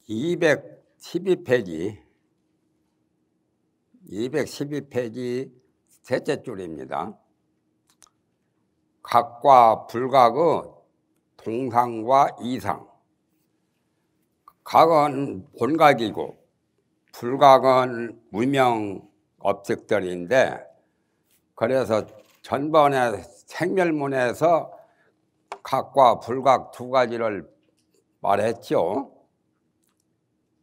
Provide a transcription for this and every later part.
212페이지 셋째 줄입니다. 각과 불각의 동상과 이상. 각은 본각이고 불각은 무명 업적들인데, 그래서 전번에 생멸문에서 각과 불각 두 가지를 말했죠.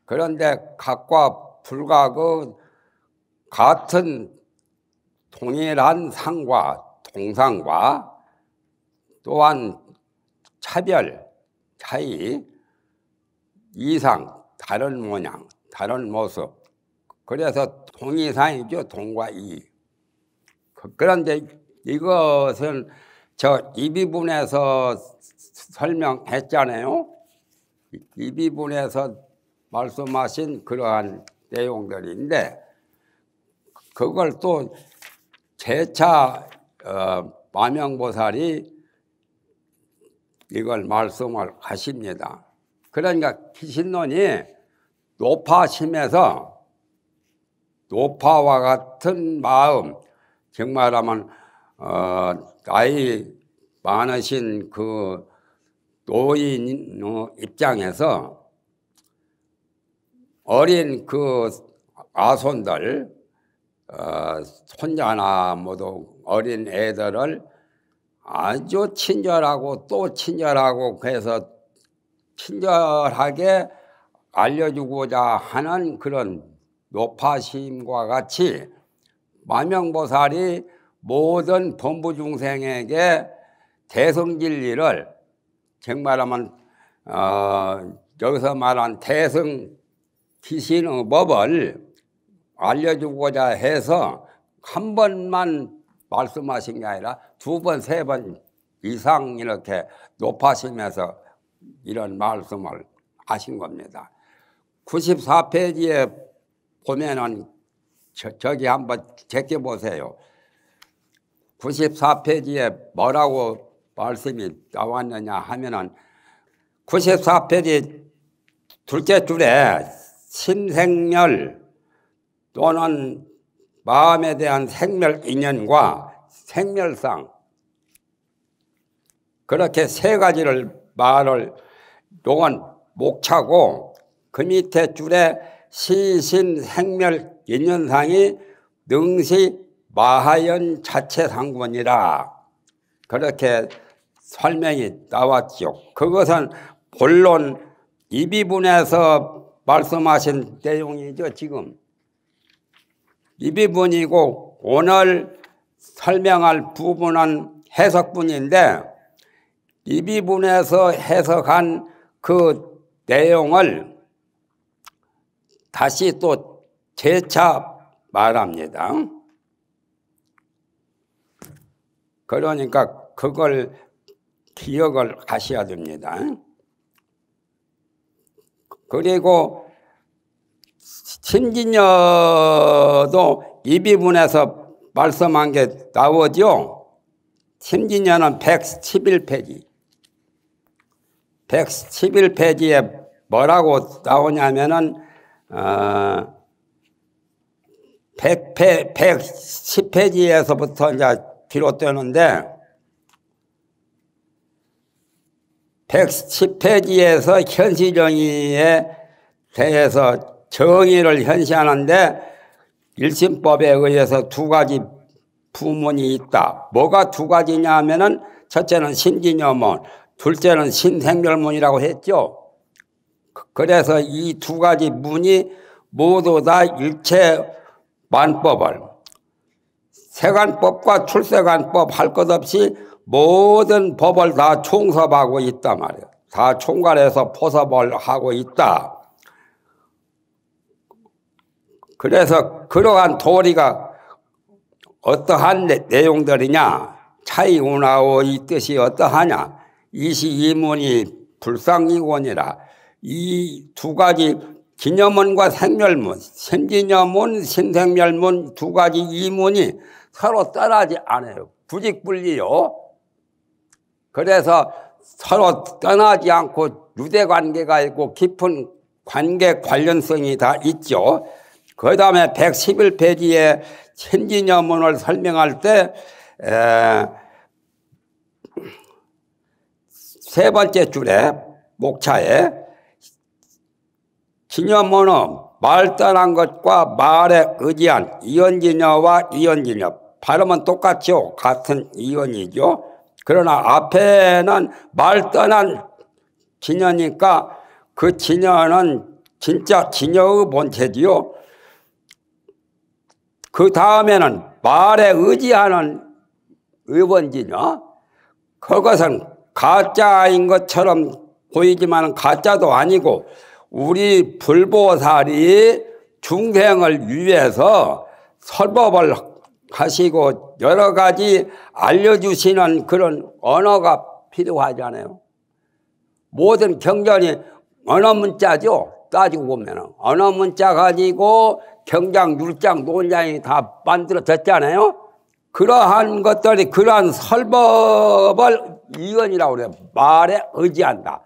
그런데 각과 불각의 같은 동일한 상과 동상과 또한 차별, 차이, 이상, 다른 모양, 다른 모습. 그래서 동이상이죠. 동과 이. 그런데 이것은 저 이비분에서 설명했잖아요. 이비분에서 말씀하신 그러한 내용들인데, 그걸 또 재차 마명보살이 이걸 말씀을 하십니다. 그러니까 기신론이 노파심에서 노파와 같은 마음, 정말하면 나이 많으신 그 노인 입장에서 어린 그 아손들, 손자나 모두 어린 애들을 아주 친절하고 또 친절하고, 그래서 친절하게 알려주고자 하는 그런 노파심과 같이 마명보살이 모든 범부중생에게 대성진리를, 정말하면 여기서 말한 대성 기신의 법을 알려주고자 해서 한 번만 말씀하신 게 아니라 두 번, 세 번 이상 이렇게 높아지면서 이런 말씀을 하신 겁니다. 94페이지에 보면은 저기 한번 제껴보세요. 94페이지에 뭐라고 말씀이 나왔느냐 하면은 94페이지 둘째 줄에 심생멸 또는 마음에 대한 생멸 인연과 생멸상, 그렇게 세 가지를 말을, 요건 목차고, 그 밑에 줄에 시신 생멸 인연상이 능시 마하연 자체 상관이라, 그렇게 설명이 나왔죠. 그것은 본론 이비분에서 말씀하신 내용이죠. 지금 이비분이고 오늘 설명할 부분은 해석분인데, 이비분에서 해석한 그 내용을 다시 또 재차 말합니다. 그러니까 그걸 기억을 하셔야 됩니다. 그리고 심진여도 이비분에서 말씀한 게 나오죠. 심진여는 111페이지. 111페이지에 뭐라고 나오냐면은 110페이지에서부터 이제 비롯되는데, 110페이지에서 현시정의에 대해서 정의를 현시하는데, 일심법에 의해서 두 가지 부문이 있다. 뭐가 두 가지냐 하면은, 첫째는 신진여문, 둘째는 신생멸문이라고 했죠. 그래서 이 두 가지 문이 모두 다 일체 만법을, 세간법과 출세간법 할 것 없이 모든 법을 다 총섭하고 있단 말이에요. 다 총괄해서 포섭을 하고 있다. 그래서 그러한 도리가 어떠한 내용들이냐, 차이운하의 뜻이 어떠하냐, 이시이문이 불상이곤이라. 이 두 가지 기념문과 생멸문, 신진여문, 신생멸문 두 가지 이문이 서로 떠나지 않아요. 부직분리요. 그래서 서로 떠나지 않고 유대관계가 있고 깊은 관계 관련성이 다 있죠. 그 다음에 111페이지에 천지녀문을 설명할 때 세 번째 줄에 목차에 지녀문은 말 떠난 것과 말에 의지한 이언지녀와 이언지녀, 발음은 똑같죠. 같은 이언이죠. 그러나 앞에는 말 떠난 지녀니까 그 지녀는 진짜 지녀의 본체지요. 그 다음에는 말에 의지하는 의원지녀, 그것은 가짜인 것처럼 보이지만 가짜도 아니고 우리 불보살이 중생을 위해서 설법을 하시고 여러 가지 알려주시는 그런 언어가 필요하잖아요. 모든 경전이 언어 문자죠. 따지고 보면 언어 문자 가지고 경장, 율장, 논장이 다 만들어졌잖아요. 그러한 것들이 그러한 설법을 이언이라고 그래요. 말에 의지한다.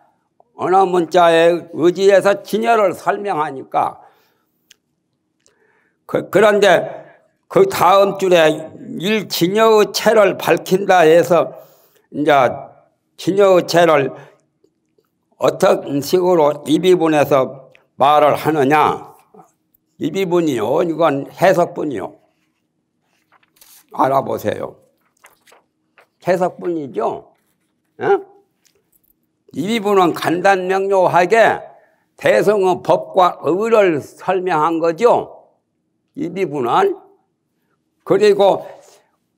언어 문자에 의지해서 진여를 설명하니까. 그런데 그 다음 줄에 일진여의 체를 밝힌다 해서 이제 진여의 체를 어떤 식으로 이 비분에서 말을 하느냐. 이 비분이요. 이건 해석분이요. 알아보세요. 해석분이죠. 이 비분은 간단명료하게 대성의 법과 의를 설명한 거죠. 이 비분은. 그리고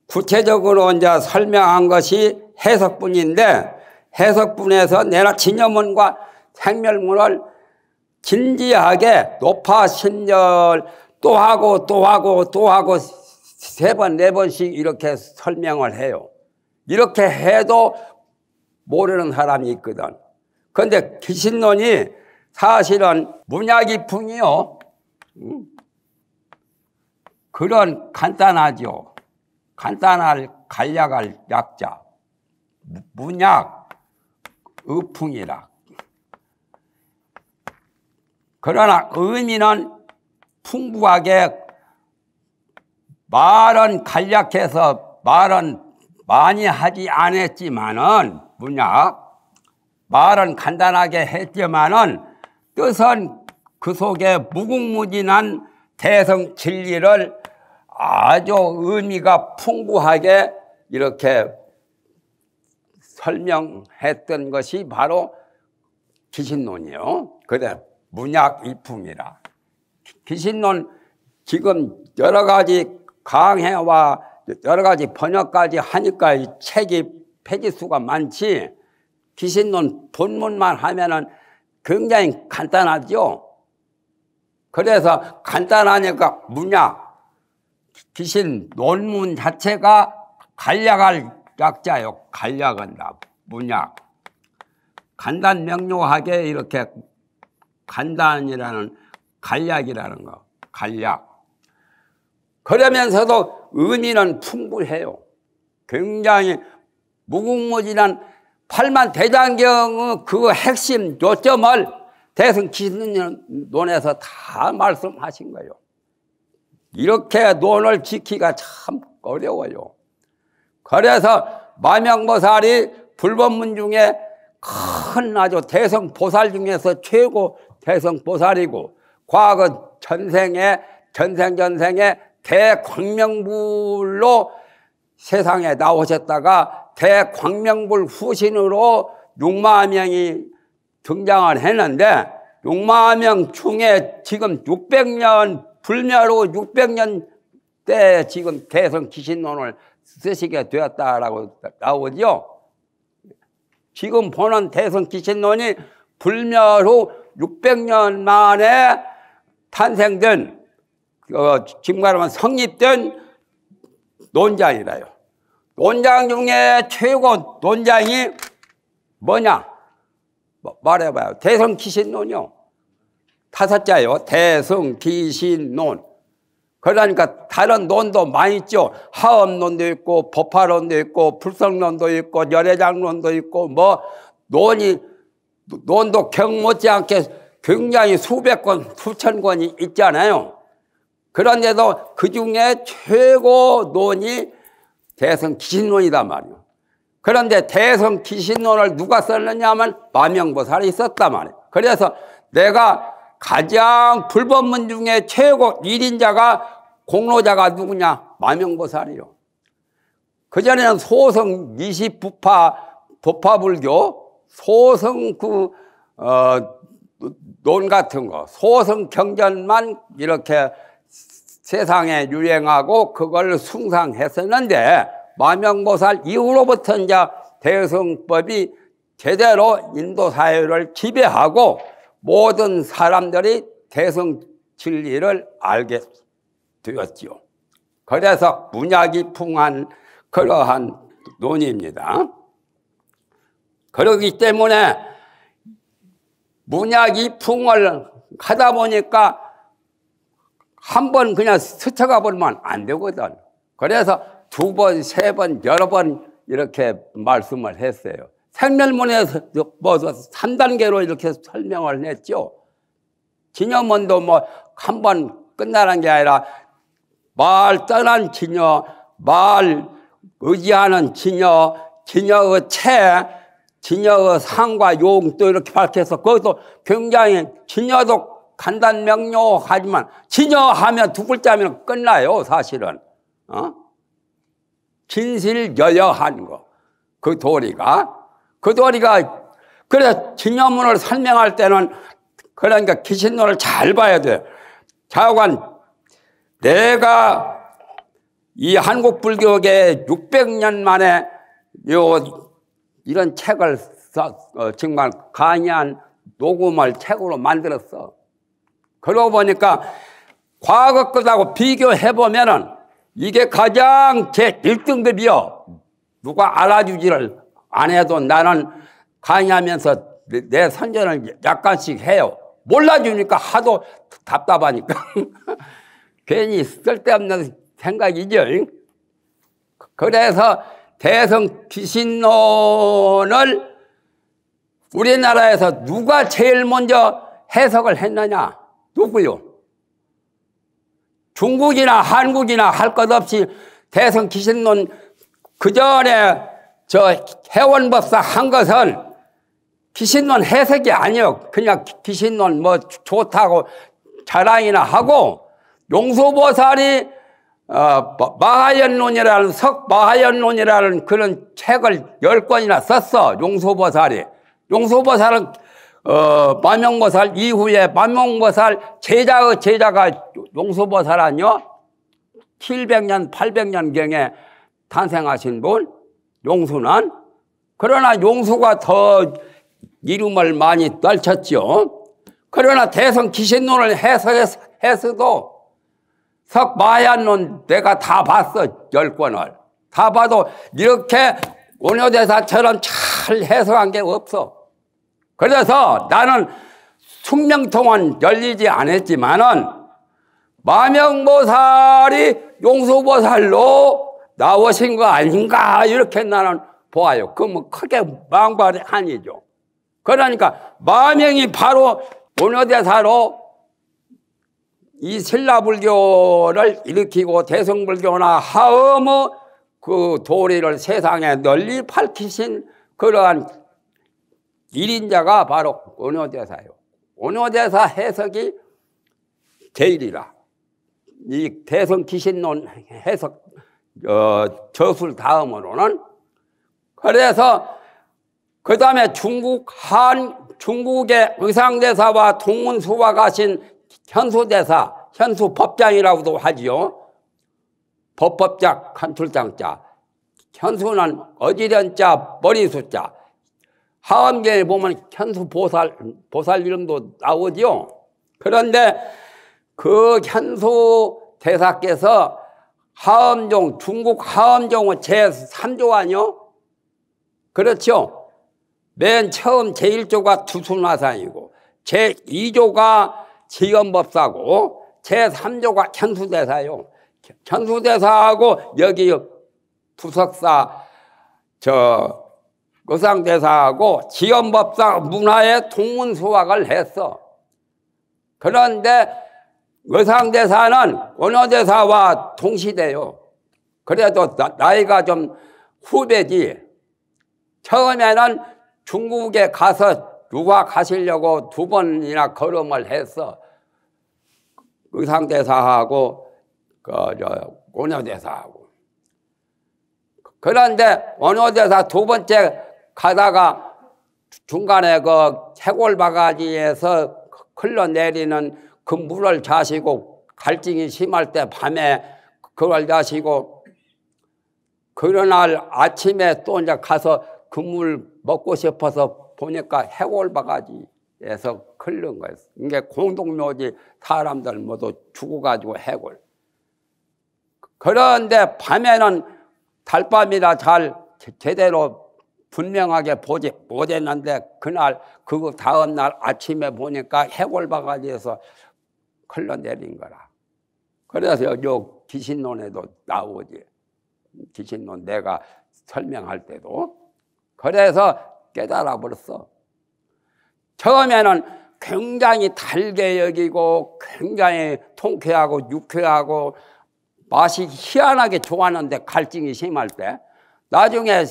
구체적으로 이제 설명한 것이 해석분인데 해석분에서 내나 진여문과 생멸문을 진지하게 높아 신절 또 하고 또 하고 또 하고 세 번, 네 번씩 이렇게 설명을 해요. 이렇게 해도 모르는 사람이 있거든. 그런데 기신론이 사실은 문약이풍이요. 그런 간단하죠. 간단할 간략할 약자. 문약, 의풍이라. 그러나 의미는 풍부하게 말은 간략해서 말은 많이 하지 않았지만은 문약 말은 간단하게 했지만은 뜻은 그 속에 무궁무진한 대성 진리를 아주 의미가 풍부하게 이렇게 설명했던 것이 바로 기신론이에요. 그래 문약 이풍이라. 기신론 지금 여러 가지 강해와 여러 가지 번역까지 하니까 이 책이 페이지수가 많지. 기신론 본문만 하면은 굉장히 간단하죠. 그래서 간단하니까 문약, 기신 논문 자체가 간략할 약자요. 간략한다. 문약. 간단 명료하게 이렇게 간단이라는 간략이라는 거. 간략. 그러면서도 의미는 풍부해요. 굉장히 무궁무진한 팔만대장경의 그 핵심 요점을 대승기신론에서 다 말씀하신 거예요. 이렇게 논을 지키기가 참 어려워요. 그래서 마명보살이 불법문 중에 큰 아주 대성보살 중에서 최고 대성보살이고 과거 전생에 대광명불로 세상에 나오셨다가 대광명불 후신으로 6만명이 등장을 했는데 6만명 중에 지금 600년 불멸 후 600년 때 지금 대성기신론을 쓰시게 되었다라고 나오죠. 지금 보는 대성기신론이 불멸 후 600년 만에 탄생된 지금 말하면 성립된 논장이라요. 논장 중에 최고 논장이 뭐냐? 말해봐요. 대성기신론이요. 5자요. 대성기신론. 그러니까 다른 논도 많이 있죠. 하엄론도 있고 법화론도 있고 불성론도 있고 열애장론도 있고 뭐 논도 경 못지않게 굉장히 수백 권, 수천 권이 있잖아요. 그런데도 그 중에 최고 논이 대성기신론이단 말이에요. 그런데 대성기신론을 누가 썼느냐 하면 마명보살이 썼단 말이에요. 그래서 내가 가장 불법문 중에 최고 1인자가 공로자가 누구냐? 마명보살이요. 그전에는 소성 20부파 도파불교 소성 논 같은 거 소성 경전만 이렇게 세상에 유행하고 그걸 숭상했었는데 마명보살 이후로부터 이제 대성법이 제대로 인도 사회를 지배하고 모든 사람들이 대성 진리를 알게 되었지요. 그래서 문약이 풍한 그러한 논입니다. 그렇기 때문에 문약이 풍을 하다 보니까 한 번 그냥 스쳐가 버리면 안 되거든. 그래서 두 번, 세 번, 여러 번 이렇게 말씀을 했어요. 생멸문에서 뭐 3단계로 이렇게 설명을 했죠. 진여문도 뭐 한 번 끝나는 게 아니라 말 떠난 진여, 말 의지하는 진여, 진여의 체, 진여의 상과 용 또 이렇게 밝혀서 거기도 굉장히 진여도 간단 명료하지만 진여하면 두 글자면 끝나요, 사실은. 진실여여한 거. 그 도리가 그래 진여문을 설명할 때는 그러니까 기신론을 잘 봐야 돼요. 자관 내가 이 한국 불교계 600년 만에 이런 책을 정말 강의한 녹음을 책으로 만들었어. 그러고 보니까 과거 것하고 비교해보면은 이게 가장 제 1등급이요. 누가 알아주지를 안 해도 나는 강의하면서 내 선전을 약간씩 해요. 몰라주니까 하도 답답하니까. 괜히 쓸데없는 생각이죠. 그래서 대성 기신론을 우리나라에서 누가 제일 먼저 해석을 했느냐? 누구요? 중국이나 한국이나 할 것 없이 대성 기신론 그 전에 저 해원법사 한 것은 기신론 해석이 아니요. 그냥 기신론 뭐 좋다고 자랑이나 하고 용수보살이 마하연론이라는 석마하연론이라는 그런 책을 10권이나 썼어. 용수보살이. 용수보살은 마명보살 이후에 마명보살 제자의 제자가 용수보살 아니요? 700년 800년경에 탄생하신 분 용수는. 그러나 용수가 더 이름을 많이 떨쳤죠. 그러나 대성 기신론을 해석해서도 석마하연론 내가 다 봤어. 10권을 다 봐도 이렇게 원효대사처럼 잘 해석한 게 없어. 그래서 나는 숙명통은 열리지 않았지만은 마명보살이 용수보살로 나오신 거 아닌가 이렇게 나는 보아요. 그 뭐 크게 망발이 아니죠. 그러니까 마명이 바로 원효대사로 이 신라불교를 일으키고 대성불교나 하음의 그 도리를 세상에 널리 밝히신 그러한 1인자가 바로 원효대사예요. 원효대사 해석이 제일이라. 이 대성기신론 해석 저술 다음으로는. 그래서 그 다음에 중국의 의상대사와 동문수와 가신 현수대사, 현수법장이라고도 하지요. 법법자, 간출장자. 현수는 어지련자, 머리수자. 하엄경에 보면 현수보살, 보살 이름도 나오죠. 그런데 그 현수대사께서 하엄종, 중국 하엄종은 제3조 아니요? 그렇죠. 맨 처음 제1조가 두순화상이고 제2조가 지연법사고 제3조가 현수대사요. 현수대사하고 여기 부석사 의상대사하고 지연법사 문화에 동문수학을 했어. 그런데 의상대사는 원어대사와 동시대요. 그래도 나이가 좀 후배지. 처음에는 중국에 가서 유학하시려고 2번이나 걸음을 했어. 의상대사하고 원어대사하고. 그런데 원어대사 2번째 가다가 중간에 그 해골 바가지에서 흘러내리는 그 물을 자시고 갈증이 심할 때 밤에 그걸 자시고 그날 아침에 또 이제 가서 그 물 먹고 싶어서 보니까 해골 바가지에서 흘른 거예요. 이게 공동묘지 사람들 모두 죽어가지고 해골. 그런데 밤에는 달밤이라 잘 제대로 분명하게 보지 못했는데 그날 그 다음날 아침에 보니까 해골 바가지에서 흘러내린 거라. 그래서 요 귀신론에도 나오지. 귀신론 내가 설명할 때도. 그래서 깨달아 버렸어. 처음에는 굉장히 달게 여기고 굉장히 통쾌하고 유쾌하고 맛이 희한하게 좋았는데 갈증이 심할 때 나중에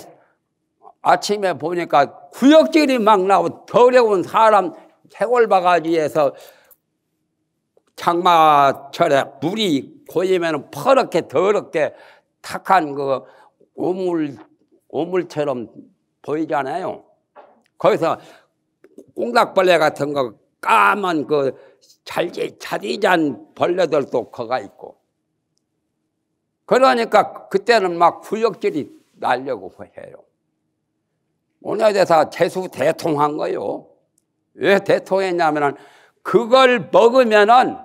아침에 보니까 구역질이 막 나오고 더러운 사람 해골 바가지에서 장마철에 물이 고이면 퍼렇게 더럽게 탁한 그 오물처럼 보이잖아요. 거기서 꽁닥벌레 같은 거 까만 그 자디잔 벌레들도 거가 있고. 그러니까 그때는 막 구역질이 나려고 해요. 원어대사 재수 대통한 거요. 왜 대통했냐면은 그걸 먹으면은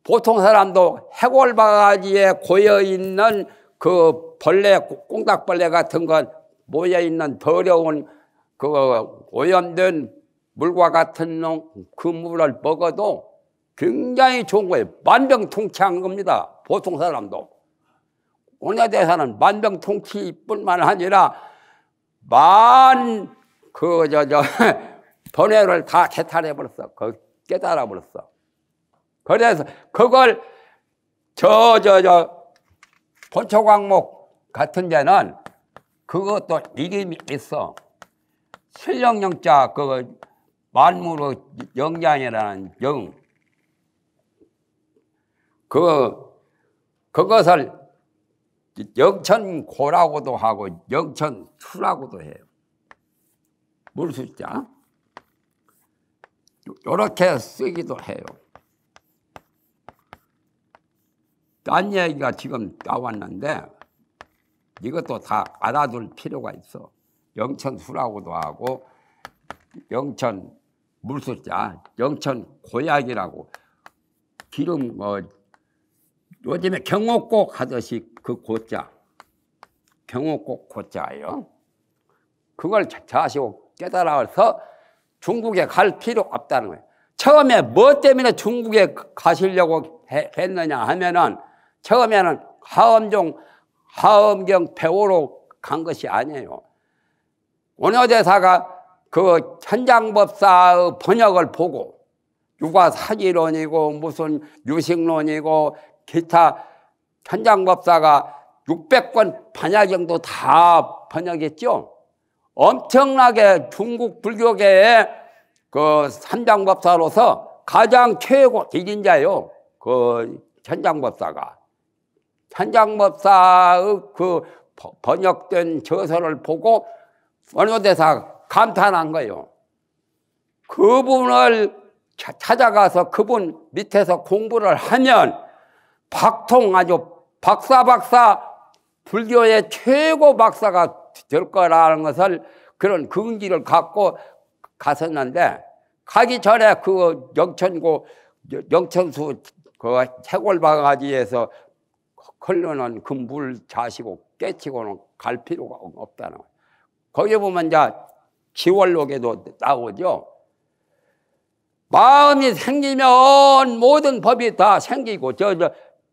보통 사람도 해골 바가지에 고여 있는 그 벌레, 꽁닥벌레 같은 거 모여 있는 더러운 그 오염된 물과 같은 그 물을 먹어도 굉장히 좋은 거예요. 만병통치한 겁니다. 보통 사람도. 원어대사는 만병통치뿐만 아니라 번뇌를 다 개탈해 버렸어. 깨달아 버렸어. 그래서 그걸 본초광목 같은 데는 그것도 이름이 있어. 신령영자 그 만물의 영장이라는 영. 그것을 영천고라고도 하고 영천수라고도 해요. 물수자. 이렇게 쓰기도 해요. 딴 얘기가 지금 나왔는데 이것도 다 알아둘 필요가 있어. 영천수라고도 하고 영천 물수자, 영천 고약이라고 기름 요즘에 경옥곡 하듯이 그 고자, 경옥곡 고자예요. 그걸 자시고 깨달아서 중국에 갈 필요 없다는 거예요. 처음에 뭐 때문에 중국에 가시려고 했느냐 하면은 처음에는 하엄경 배우러 간 것이 아니에요. 원어대사가 그 천장법사의 번역을 보고 육아사지론이고 무슨 유식론이고 기타 천장법사가 600권 반야경도 다 번역했죠. 엄청나게 중국 불교계의 그 삼장법사로서 가장 최고 1인자예요. 그 천장법사가. 천장법사의 그 번역된 저서를 보고 원어대사가 감탄한 거예요. 그분을 찾아가서 그분 밑에서 공부를 하면 아주 박사 불교의 최고 박사가 될 거라는 것을 그런 근기를 갖고 갔었는데 가기 전에 그 영천수 그 해골 바가지에서 흘러는 그 물 자시고 깨치고는 갈 필요가 없다는 거예요. 거기 보면 이제 지월록에도 나오죠. 마음이 생기면 모든 법이 다 생기고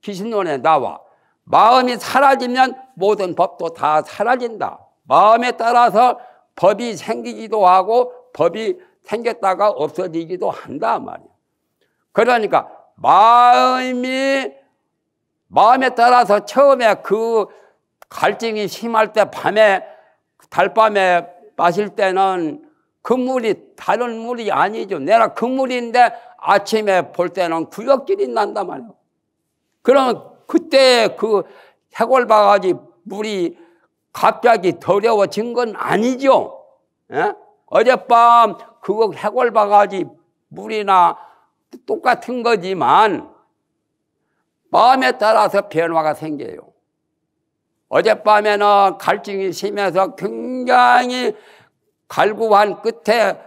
귀신론에 나와. 마음이 사라지면 모든 법도 다 사라진다. 마음에 따라서 법이 생기기도 하고 법이 생겼다가 없어지기도 한다 말이야. 그러니까 마음에 따라서 처음에 그 갈증이 심할 때 밤에 달밤에 마실 때는 그 물이 다른 물이 아니죠. 내가 그 물인데 아침에 볼 때는 구역질이 난단 말이에요. 그러면 그때 그 해골바가지 물이 갑자기 더러워진 건 아니죠. 예? 어젯밤 그거 해골바가지 물이나 똑같은 거지만 마음에 따라서 변화가 생겨요. 어젯밤에는 갈증이 심해서 굉장히 갈구한 끝에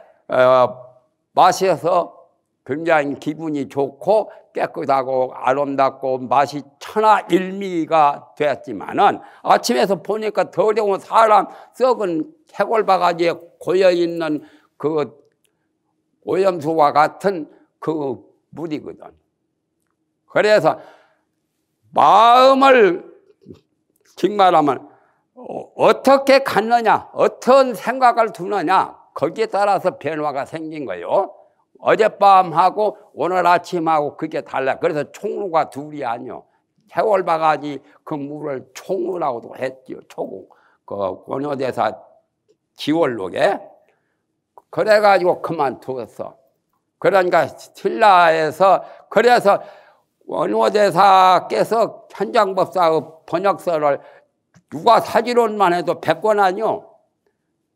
마셔서 굉장히 기분이 좋고 깨끗하고 아름답고 맛이 천하일미가 되었지만은 아침에서 보니까 더러운 사람 썩은 해골바가지에 고여있는 그 오염수와 같은 그 물이거든. 그래서 마음을 정말하면 어떻게 갖느냐, 어떤 생각을 두느냐, 거기에 따라서 변화가 생긴 거예요. 어젯밤하고 오늘 아침하고 그게 달라. 그래서 총루가 둘이 아니요. 해골바가지 그 물을 총루라고도 했죠. 초국 그 원효대사 지월록에. 그래가지고 그만두었어. 그러니까 신라에서 그래서 원효대사께서 현장법사의 번역서를 누가 사지론만 해도 100권 아니요.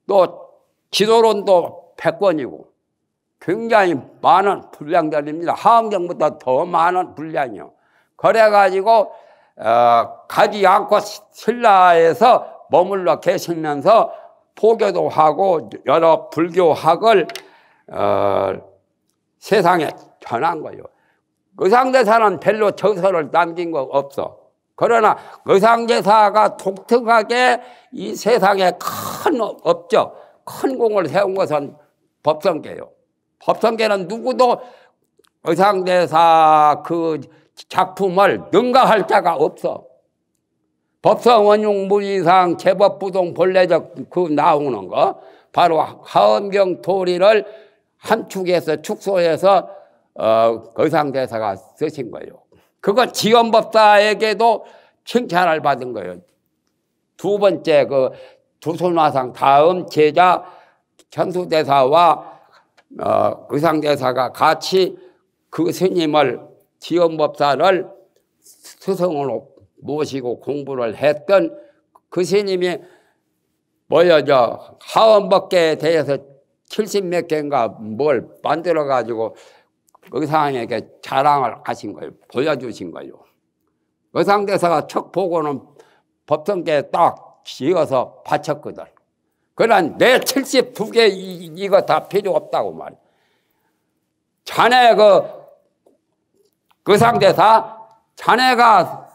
또 지도론도 100권이고 굉장히 많은 분량들입니다. 하엄경보다 더 많은 분량이요. 그래가지고 가지 않고 신라에서 머물러 계시면서 포교도 하고 여러 불교학을 세상에 전한 거예요. 의상대사는 별로 저서를 남긴 거 없어. 그러나 의상대사가 독특하게 이 세상에 큰 업적, 큰 공을 세운 것은 법성계예요. 법성계는 누구도 의상대사 그 작품을 능가할 자가 없어. 법성원흉무이상 제법부동 본래적 그 나오는 거 바로 하엄경 도리를 함축해서 축소해서 의상대사가 쓰신 거예요. 그건 지원법사에게도 칭찬을 받은 거예요. 두 번째 그 조선화상 다음 제자 현수대사와 의상대사가 같이 그 스님을 지원법사를 스승으로 모시고 공부를 했던 그 스님이 하엄법계에 대해서 70몇 개인가 뭘 만들어 가지고 의상에게 자랑을 하신 거예요. 보여주신 거예요. 의상대사가 척 보고는 법성계에 딱 지어서 바쳤거든. 그러나 내 72개 이거 다 필요 없다고 말이야. 자네 그 의상대사 자네가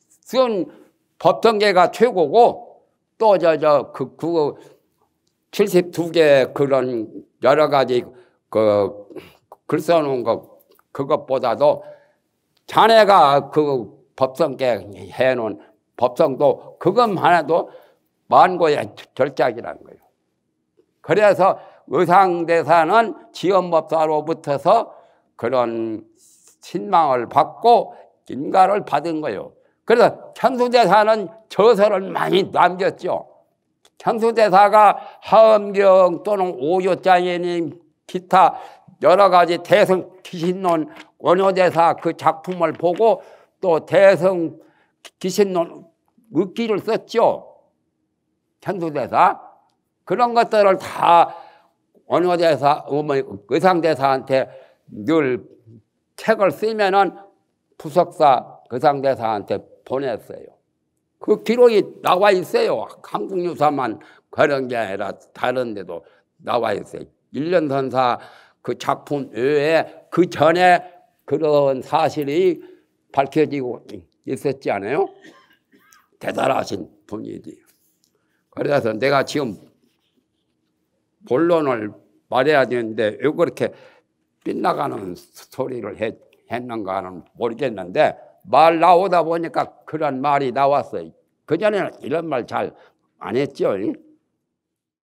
쓴 법성계가 최고고 또 그 72개 그런 여러 가지 그 글 써놓은 거 그것보다도 자네가 그 법성계 해놓은 법성도 그것만 해도 만고의 절작이라는 거예요. 그래서 의상대사는 지원법사로부터서 그런 신망을 받고 인가를 받은 거예요. 그래서 현수대사는 저서를 많이 남겼죠. 현수대사가 하엄경 또는 오요장애님 기타 여러 가지 대성 기신론 원효대사 그 작품을 보고 또 대성 기신론 읍기를 썼죠. 현수대사. 그런 것들을 다 원효대사, 의상대사한테 늘 책을 쓰면은 부석사 의상대사한테 보냈어요. 그 기록이 나와 있어요. 한국유사만 그런 게 아니라 다른 데도 나와 있어요. 일련선사 그 작품 외에 그 전에 그런 사실이 밝혀지고 있었지 않아요? 대단하신 분이지. 그래서 내가 지금 본론을 말해야 되는데 왜 그렇게 빗나가는 소리를 했는가는 모르겠는데 말 나오다 보니까 그런 말이 나왔어요. 그전에는 이런 말 잘 안 했죠.